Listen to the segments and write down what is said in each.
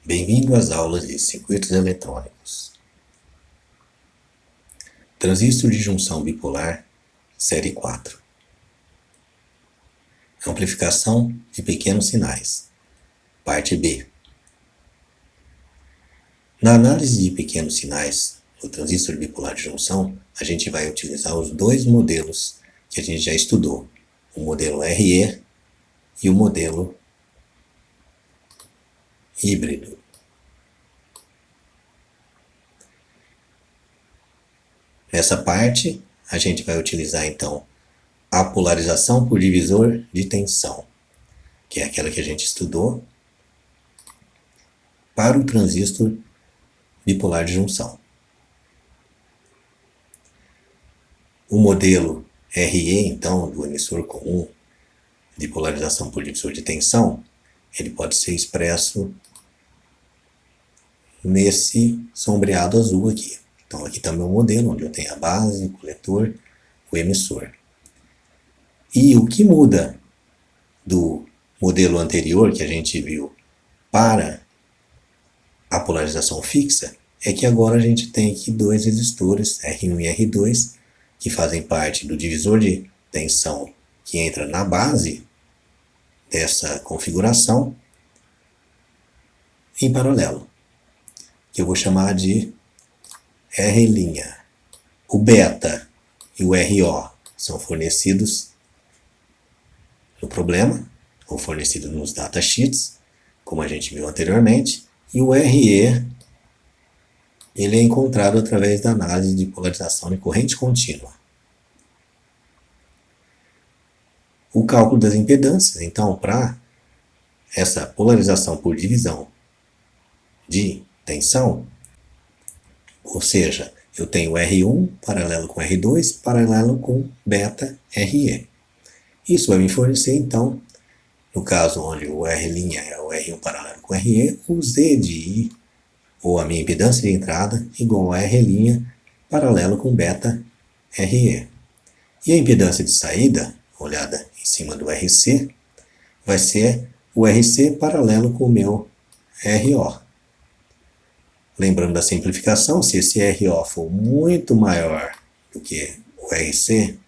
Bem-vindo às aulas de circuitos eletrônicos. Transistor de junção bipolar, série 4. Amplificação de pequenos sinais, parte B. Na análise de pequenos sinais do transistor bipolar de junção, a gente vai utilizar os dois modelos que a gente já estudou, o modelo RE e o modelo híbrido. Nessa parte, a gente vai utilizar então a polarização por divisor de tensão, que é aquela que a gente estudou para o transistor bipolar de junção. O modelo RE, então, do emissor comum de polarização por divisor de tensão, ele pode ser expresso nesse sombreado azul aqui. Então aqui está o meu modelo, onde eu tenho a base, o coletor, o emissor. E o que muda do modelo anterior que a gente viu para a polarização fixa é que agora a gente tem aqui dois resistores, R1 e R2, que fazem parte do divisor de tensão que entra na base dessa configuração em paralelo, que eu vou chamar de R'. O beta e o RO são fornecidos no problema, ou fornecidos nos datasheets, como a gente viu anteriormente, e o RE ele é encontrado através da análise de polarização de corrente contínua. O cálculo das impedâncias, então, para essa polarização por divisão de tensão, ou seja, eu tenho R1 paralelo com R2 paralelo com beta RE. Isso vai me fornecer, então, no caso onde o R' é o R1 paralelo com RE, o Z de I, ou a minha impedância de entrada, igual a R' paralelo com beta RE. E a impedância de saída, olhada em cima do RC, vai ser o RC paralelo com o meu RO. Lembrando da simplificação, se esse RO for muito maior do que o RC,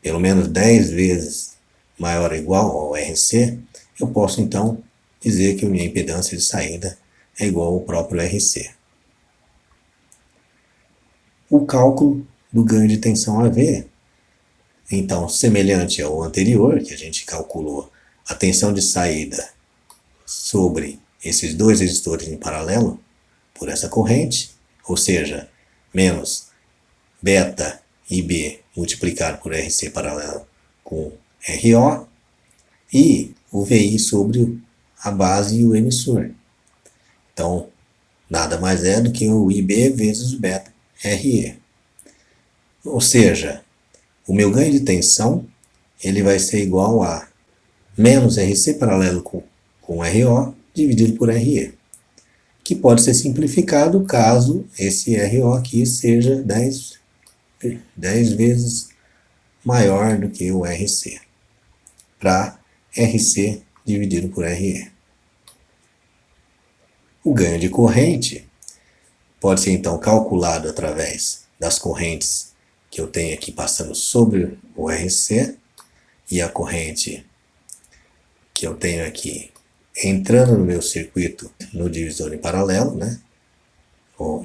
pelo menos 10 vezes maior ou igual ao RC, eu posso então dizer que a minha impedância de saída é igual ao próprio RC. O cálculo do ganho de tensão AV, então, semelhante ao anterior, que a gente calculou a tensão de saída sobre esses dois resistores em paralelo por essa corrente, ou seja, menos beta IB multiplicado por RC paralelo com RO, e o VI sobre a base e o emissor. Então, nada mais é do que o IB vezes o beta RE. Ou seja, o meu ganho de tensão ele vai ser igual a menos RC paralelo com RO dividido por RE, que pode ser simplificado caso esse RO aqui seja 10 vezes maior do que o RC, para RC dividido por RE. O ganho de corrente pode ser então calculado através das correntes que eu tenho aqui passando sobre o RC e a corrente que eu tenho aqui entrando no meu circuito no divisor em paralelo, né,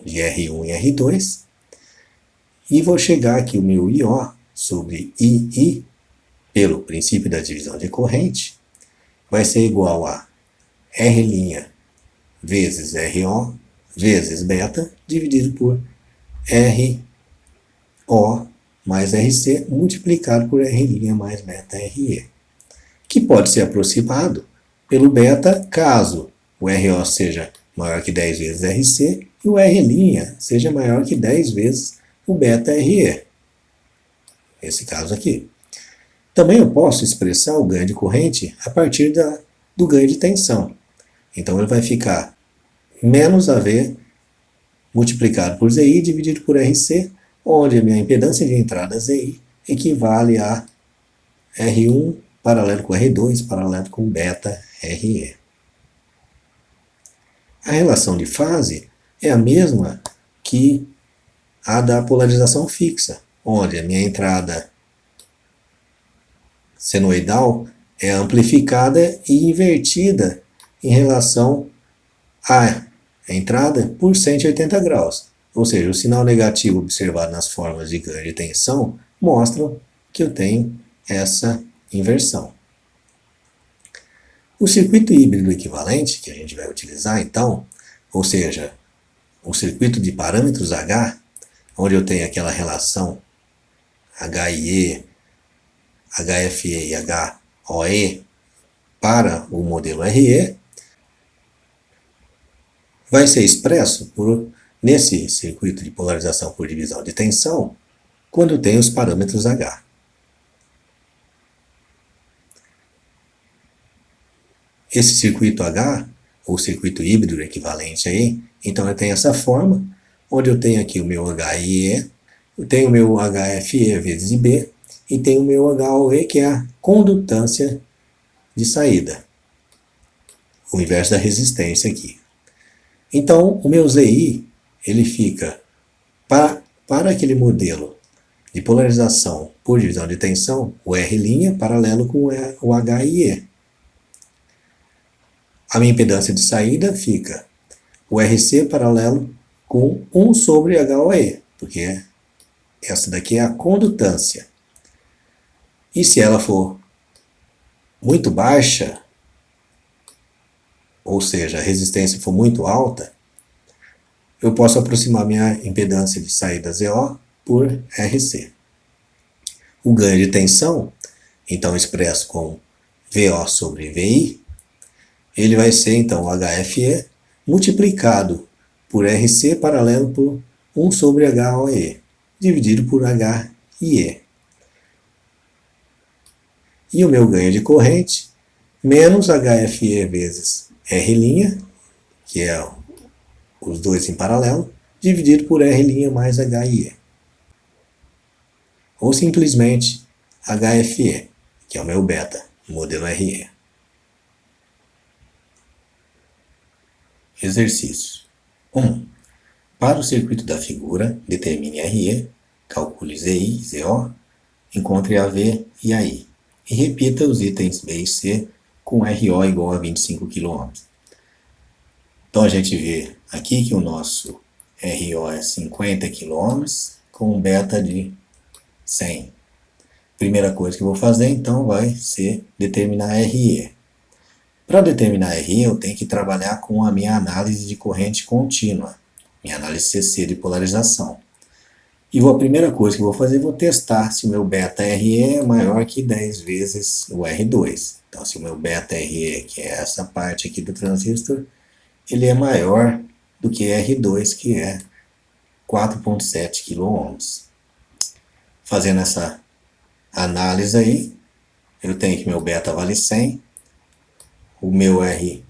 de R1 e R2, e vou chegar aqui o meu IO sobre II, pelo princípio da divisão de corrente, vai ser igual a R' vezes RO vezes beta dividido por RO mais RC multiplicado por R' mais beta RE, que pode ser aproximado pelo beta caso o RO seja maior que 10 vezes RC e o R' seja maior que 10 vezes o beta RE. Nesse caso aqui. Também eu posso expressar o ganho de corrente a partir do ganho de tensão. Então ele vai ficar menos AV multiplicado por ZI dividido por RC, onde a minha impedância de entrada ZI equivale a R1 paralelo com R2 paralelo com beta RE. A relação de fase é a mesma que a da polarização fixa, onde a minha entrada senoidal é amplificada e invertida em relação à entrada por 180 graus. Ou seja, o sinal negativo observado nas formas de ganho de tensão mostram que eu tenho essa inversão. O circuito híbrido equivalente, que a gente vai utilizar então, ou seja, o circuito de parâmetros H, onde eu tenho aquela relação HIE, HFE e HOE para o modelo RE, vai ser expresso nesse circuito de polarização por divisão de tensão, quando tem os parâmetros H. Esse circuito H, ou circuito híbrido equivalente aí, então ele tem essa forma, onde eu tenho aqui o meu HIE, eu tenho o meu HFE vezes IB, e tenho o meu HOE, que é a condutância de saída. O inverso da resistência aqui. Então, o meu ZI, ele fica para aquele modelo de polarização por divisão de tensão, o R' paralelo com o HIE. A minha impedância de saída fica o RC paralelo com 1 sobre HOE, porque essa daqui é a condutância. E se ela for muito baixa, ou seja, a resistência for muito alta, eu posso aproximar minha impedância de saída ZO por RC. O ganho de tensão, então expresso com VO sobre VI, ele vai ser então o HFE multiplicado por RC paralelo por 1 sobre HOE, dividido por HIE. E o meu ganho de corrente, menos HFE vezes R', que é os dois em paralelo, dividido por R' mais HIE. Ou simplesmente HFE, que é o meu beta, modelo RE. Exercício 1. Para o circuito da figura, determine RE, calcule ZI, ZO, encontre AV e AI. E repita os itens B e C com RO igual a 25 kΩ. Então a gente vê aqui que o nosso RO é 50 kΩ com um beta de 100. Primeira coisa que eu vou fazer então vai ser determinar RE. Para determinar RE eu tenho que trabalhar com a minha análise de corrente contínua, minha análise CC de polarização. E a primeira coisa que eu vou fazer, vou testar se o meu beta RE é maior que 10 vezes o R2. Então, se o meu beta RE, que é essa parte aqui do transistor, ele é maior do que R2, que é 4,7 kΩ. Fazendo essa análise aí, eu tenho que meu beta vale 100, o meu RE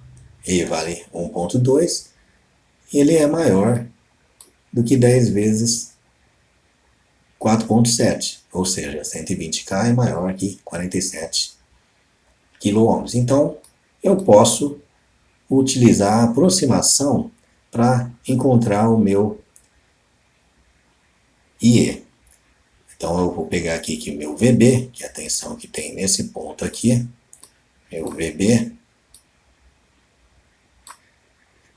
vale 1,2, e ele é maior do que 10 vezes 4,7, ou seja, 120K é maior que 47 kΩ. Então, eu posso utilizar a aproximação para encontrar o meu IE. Então, eu vou pegar aqui que o meu VB, que é a tensão que tem nesse ponto aqui, meu VB,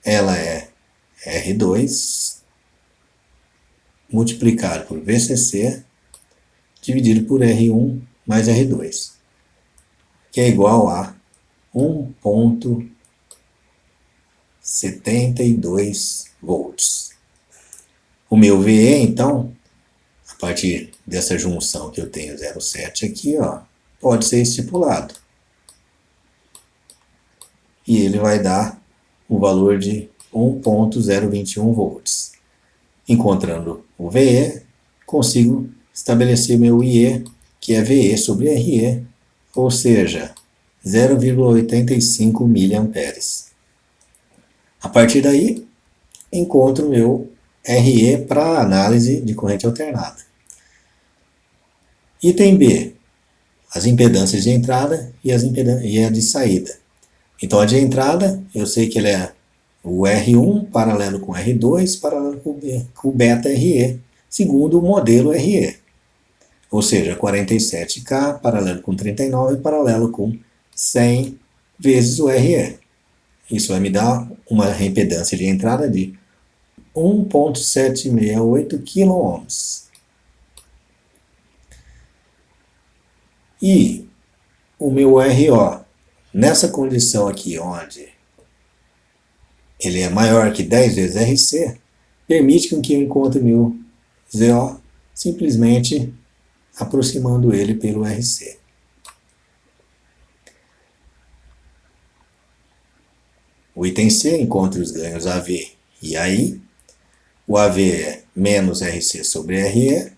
ela é R2 multiplicado por VCC dividido por R1 mais R2, que é igual a 1,72 volts. O meu VE, então, a partir dessa junção que eu tenho 0,7 aqui, ó, pode ser estipulado. E ele vai dar o valor de 1,021 volts. Encontrando o VE, consigo estabelecer meu IE, que é VE sobre RE, ou seja, 0,85 mA. A partir daí, encontro meu RE para análise de corrente alternada. Item B, as impedâncias de entrada e a de saída. Então a de entrada, eu sei que ela é o R1 paralelo com R2, paralelo com o beta RE, segundo o modelo RE. Ou seja, 47K paralelo com 39, paralelo com 100 vezes o RE. Isso vai me dar uma reimpedância de entrada de 1,768 kΩ. E o meu RO, nessa condição aqui, onde ele é maior que 10 vezes RC, permite que eu encontre meu ZO simplesmente aproximando ele pelo RC. O item C encontra os ganhos AV e AI. O AV é menos RC sobre RE,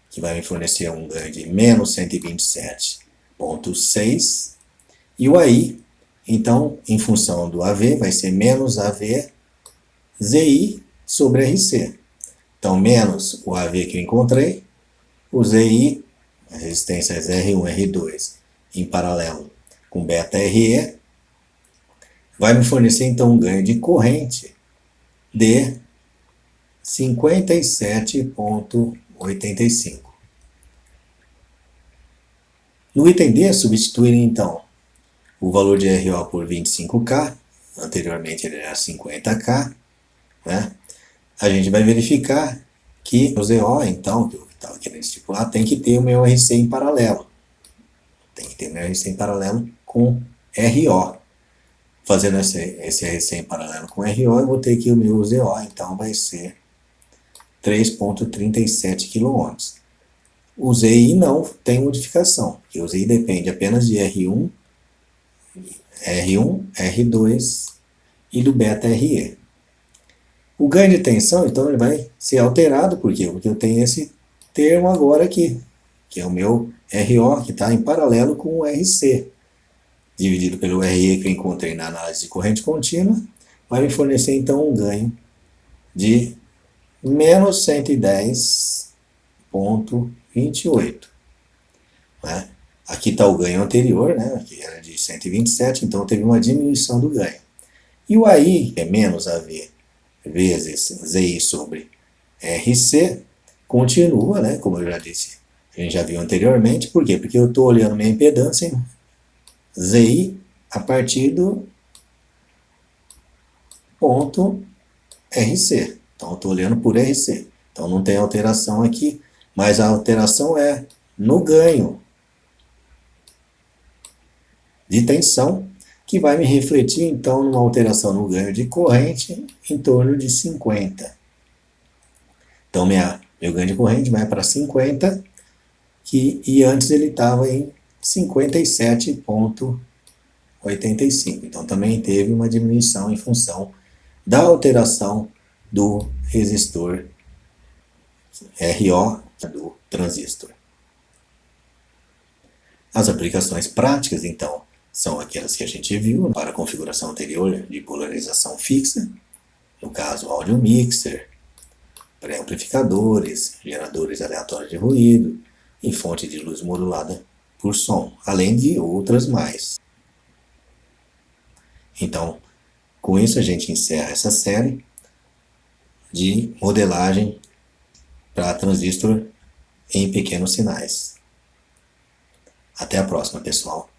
que vai me fornecer um ganho de menos 127,6. E o AI, então, em função do AV, vai ser menos AV ZI sobre RC. Então, menos o AV que eu encontrei, o ZI, as resistências R1, R2, em paralelo com beta RE, vai me fornecer então um ganho de corrente de 57,85. No item D, substituir então o valor de RO por 25K, anteriormente ele era 50K, né? A gente vai verificar que o ZO, então, que eu estava querendo estipular, tem que ter o meu RC em paralelo. Tem que ter o meu RC em paralelo com RO. Fazendo esse RC em paralelo com RO, eu vou ter que o meu ZO, então, vai ser 3,37 kΩ. O ZI não tem modificação, porque o ZI depende apenas de R1, R2 e do beta RE. O ganho de tensão, então, ele vai ser alterado, por quê? Porque eu tenho esse termo agora aqui, que é o meu RO, que está em paralelo com o RC, dividido pelo RE que eu encontrei na análise de corrente contínua, vai me fornecer, então, um ganho de menos 110,28. Né? Aqui está o ganho anterior, né? Que era de 127, então teve uma diminuição do ganho. E o AI, que é menos AV vezes ZI sobre RC, continua, né? Como eu já disse, a gente já viu anteriormente. Por quê? Porque eu estou olhando minha impedância em ZI a partir do ponto RC. Então, eu estou olhando por RC. Então, não tem alteração aqui, mas a alteração é no ganho de tensão, que vai me refletir, então, numa alteração no ganho de corrente em torno de 50. Então, meu ganho de corrente vai para 50, e antes ele estava em 57,85. Então, também teve uma diminuição em função da alteração do resistor RO do transistor. As aplicações práticas, então, são aquelas que a gente viu para a configuração anterior de polarização fixa, no caso, áudio mixer, pré-amplificadores, geradores aleatórios de ruído e fonte de luz modulada por som, além de outras mais. Então, com isso a gente encerra essa série de modelagem para transistor em pequenos sinais. Até a próxima, pessoal.